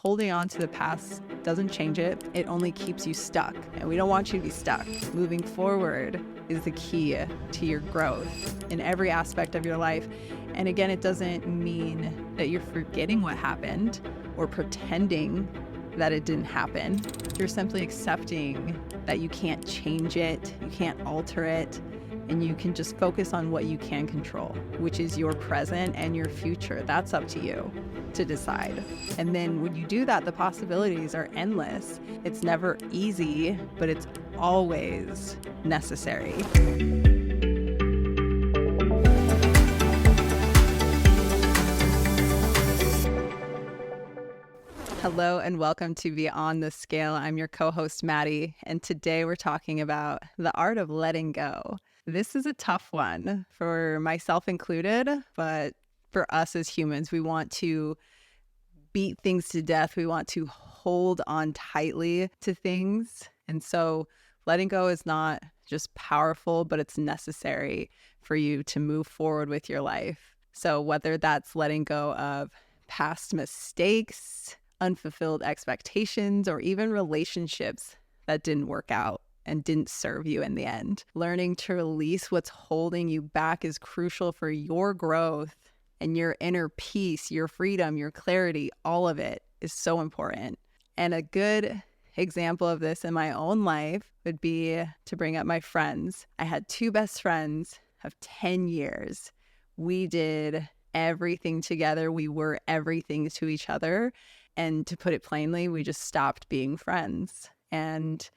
Holding on to the past doesn't change it. It only keeps you stuck. And we don't want you to be stuck. Moving forward is the key to your growth in every aspect of your life. And again, it doesn't mean that you're forgetting what happened or pretending that it didn't happen. You're simply accepting that you can't change it, you can't alter it, and you can just focus on what you can control, which is your present and your future. That's up to you to decide. And then when you do that, the possibilities are endless. It's never easy, but it's always necessary. Hello and welcome to Beyond the Scale. I'm your co-host, Maddie, and today we're talking about the art of letting go. This is a tough one for myself included, but for us as humans, we want to beat things to death. We want to hold on tightly to things. And so letting go is not just powerful, but it's necessary for you to move forward with your life. So whether that's letting go of past mistakes, unfulfilled expectations, or even relationships that didn't work out and didn't serve you in the end. Learning to release what's holding you back is crucial for your growth and your inner peace, your freedom, your clarity. All of it is so important. And a good example of this in my own life would be to bring up my friends. I had two best friends of 10 years. We did everything together. We were everything to each other. And to put it plainly, we just stopped being friends. And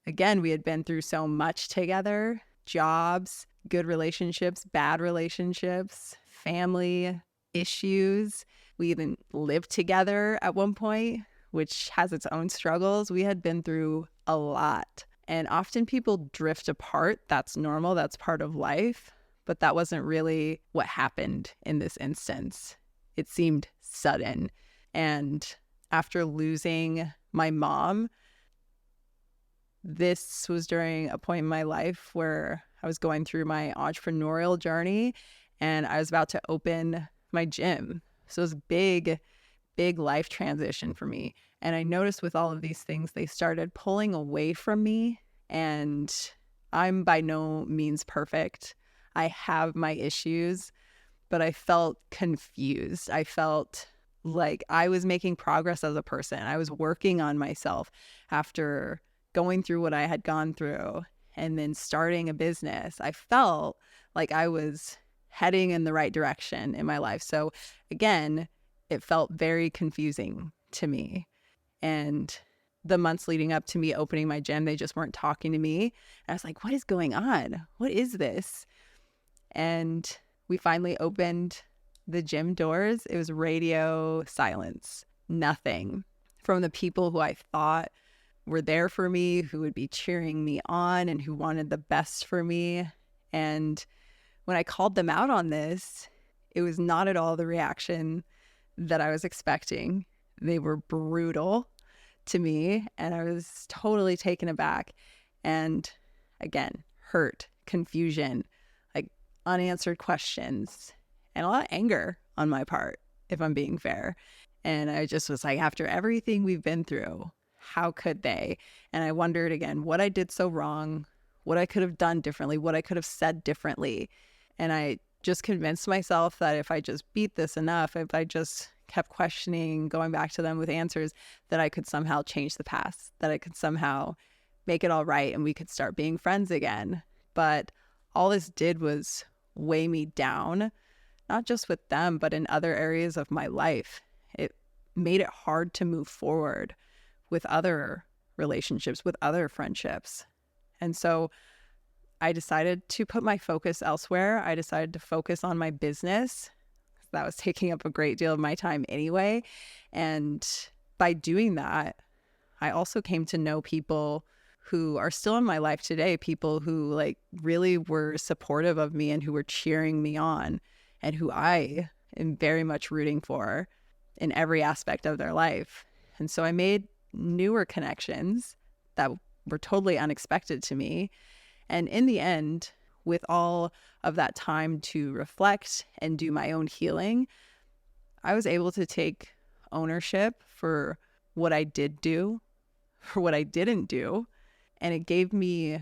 again, we had been through so much together: jobs, good relationships, bad relationships, family issues. We even lived together at one point, which has its own struggles. We had been through a lot. And often people drift apart. That's normal. That's part of life. But that wasn't really what happened in this instance. It seemed sudden. And after losing my mom, this was during a point in my life where I was going through my entrepreneurial journey and I was about to open my gym. So it was a big life transition for me. And I noticed with all of these things, they started pulling away from me. And I'm by no means perfect. I have my issues, but I felt confused. I felt like I was making progress as a person. I was working on myself after going through what I had gone through and then starting a business. I felt like I was heading in the right direction in my life. So again, it felt very confusing to me. And the months leading up to me opening my gym, they just weren't talking to me. And I was like, what is going on? What is this? And we finally opened the gym doors. It was radio silence, nothing from the people who I thought were there for me, who would be cheering me on and who wanted the best for me. And when I called them out on this, it was not at all the reaction that I was expecting. They were brutal to me, and I was totally taken aback. And again, hurt, confusion, like unanswered questions, and a lot of anger on my part, if I'm being fair. And I just was like, after everything we've been through, how could they? And I wondered again what I did so wrong, what I could have done differently, what I could have said differently. And I just convinced myself that if I just beat this enough, if I just kept questioning, going back to them with answers, that I could somehow change the past, that I could somehow make it all right and we could start being friends again. But all this did was weigh me down, not just with them, but in other areas of my life. It made it hard to move forward with other relationships, with other friendships. And so I decided to put my focus elsewhere. I decided to focus on my business. That was taking up a great deal of my time anyway. And by doing that, I also came to know people who are still in my life today, people who like really were supportive of me and who were cheering me on and who I am very much rooting for in every aspect of their life. And so I made newer connections that were totally unexpected to me. And in the end, with all of that time to reflect and do my own healing, I was able to take ownership for what I did do or what I didn't do. And it gave me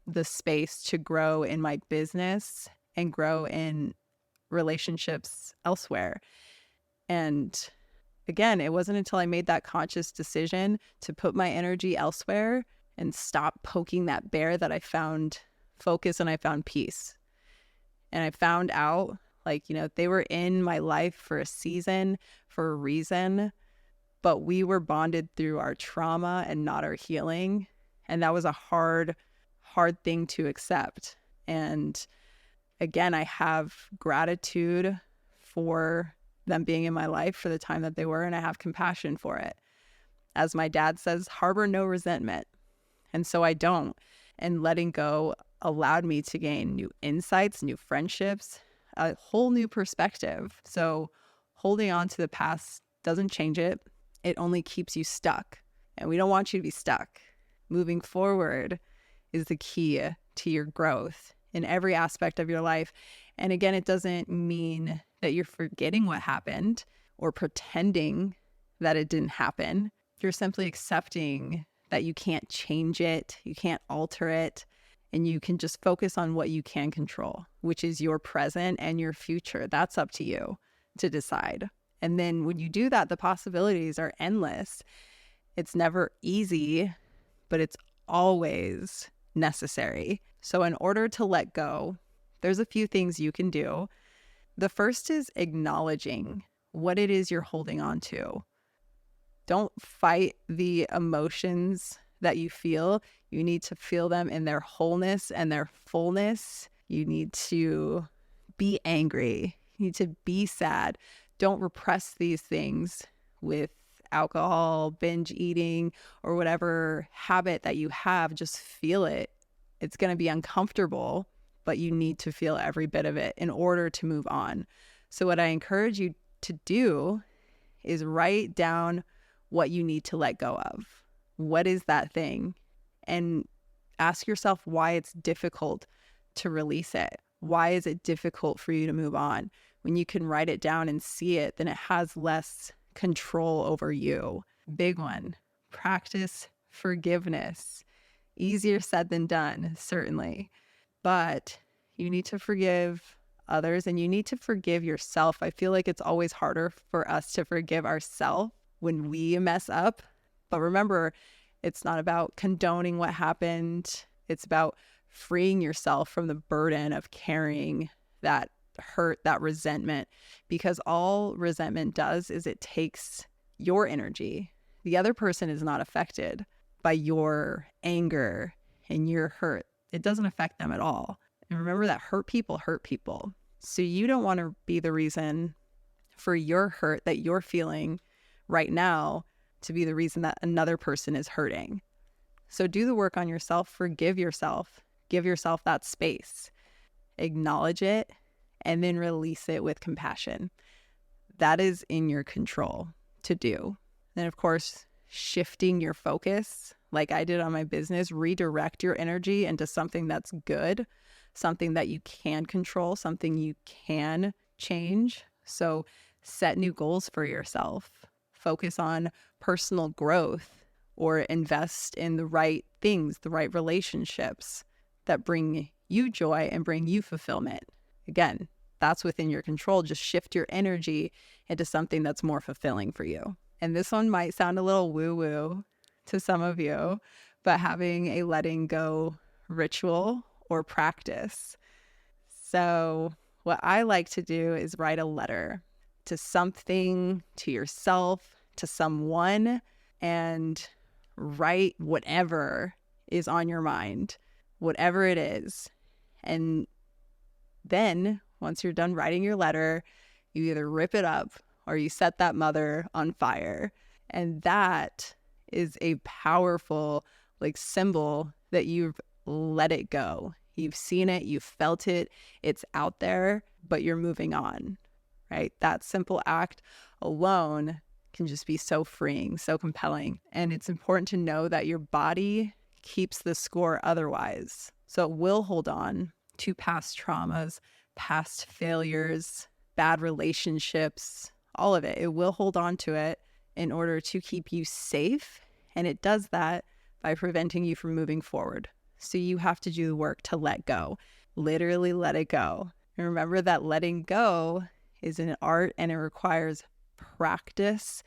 the space to grow in my business and grow in relationships elsewhere. And again, it wasn't until I made that conscious decision to put my energy elsewhere and stop poking that bear that I found focus and I found peace. And I found out, like, they were in my life for a season, for a reason, but we were bonded through our trauma and not our healing. And that was a hard thing to accept. And again, I have gratitude for them being in my life for the time that they were, and I have compassion for it. As my dad says, harbor no resentment. And so I don't. And letting go allowed me to gain new insights, new friendships, a whole new perspective. So holding on to the past doesn't change it. It only keeps you stuck. And we don't want you to be stuck. Moving forward is the key to your growth in every aspect of your life. And again, it doesn't mean that you're forgetting what happened or pretending that it didn't happen. You're simply accepting that you can't change it, you can't alter it, and you can just focus on what you can control, which is your present and your future. That's up to you to decide. And then when you do that, the possibilities are endless. It's never easy, but it's always necessary. So in order to let go, there's a few things you can do. The first is acknowledging what it is you're holding on to. Don't fight the emotions that you feel. You need to feel them in their wholeness and their fullness. You need to be angry. You need to be sad. Don't repress these things with alcohol, binge eating, or whatever habit that you have. Just feel it. It's going to be uncomfortable, but you need to feel every bit of it in order to move on. So what I encourage you to do is write down what you need to let go of. What is that thing? And ask yourself why it's difficult to release it. Why is it difficult for you to move on? When you can write it down and see it, then it has less control over you. Big one, practice forgiveness. Easier said than done, certainly. But you need to forgive others and you need to forgive yourself. I feel like it's always harder for us to forgive ourselves when we mess up. But remember, it's not about condoning what happened. It's about freeing yourself from the burden of carrying that hurt, that resentment, because all resentment does is it takes your energy. The other person is not affected by your anger and your hurt. It doesn't affect them at all. And remember that hurt people hurt people. So you don't want to be the reason for your hurt that you're feeling right now to be the reason that another person is hurting. So do the work on yourself, forgive yourself, give yourself that space, acknowledge it, and then release it with compassion. That is in your control to do. Then, of course, shifting your focus, like I did on my business, redirect your energy into something that's good, something that you can control, something you can change. So set new goals for yourself. Focus on personal growth or invest in the right things, the right relationships that bring you joy and bring you fulfillment. Again, that's within your control. Just shift your energy into something that's more fulfilling for you. And this one might sound a little woo-woo to some of you, but having a letting go ritual or practice. So what I like to do is write a letter to something, to yourself, to someone, and write whatever is on your mind, whatever it is. And then once you're done writing your letter, you either rip it up or you set that mother on fire. And that is a powerful symbol that you've let it go. You've seen it, you've felt it, it's out there, but you're moving on, right? That simple act alone can just be so freeing, so compelling. And it's important to know that your body keeps the score otherwise. So it will hold on to past traumas, past failures, bad relationships, all of it. It will hold on to it in order to keep you safe. And it does that by preventing you from moving forward. So you have to do the work to let go, literally let it go. And remember that letting go is an art, and it requires practice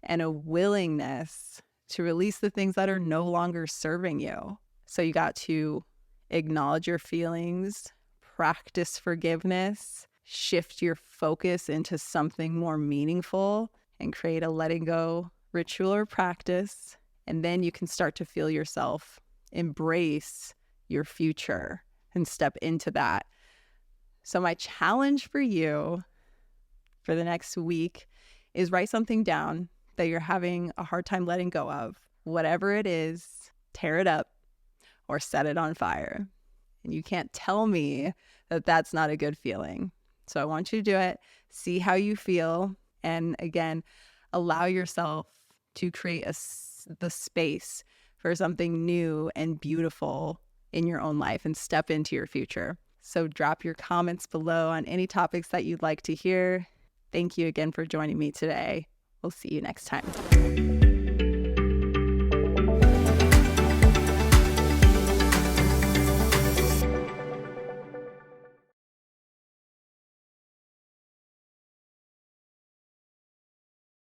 and a willingness to release the things that are no longer serving you. So you got to acknowledge your feelings, practice forgiveness, shift your focus into something more meaningful, and create a letting go ritual or practice. And then you can start to feel yourself embrace your future and step into that. So my challenge for you for the next week is write something down that you're having a hard time letting go of. Whatever it is, tear it up or set it on fire. And you can't tell me that that's not a good feeling. So I want you to do it, see how you feel, and again, allow yourself to create the space for something new and beautiful in your own life and step into your future. So drop your comments below on any topics that you'd like to hear. Thank you again for joining me today. We'll see you next time.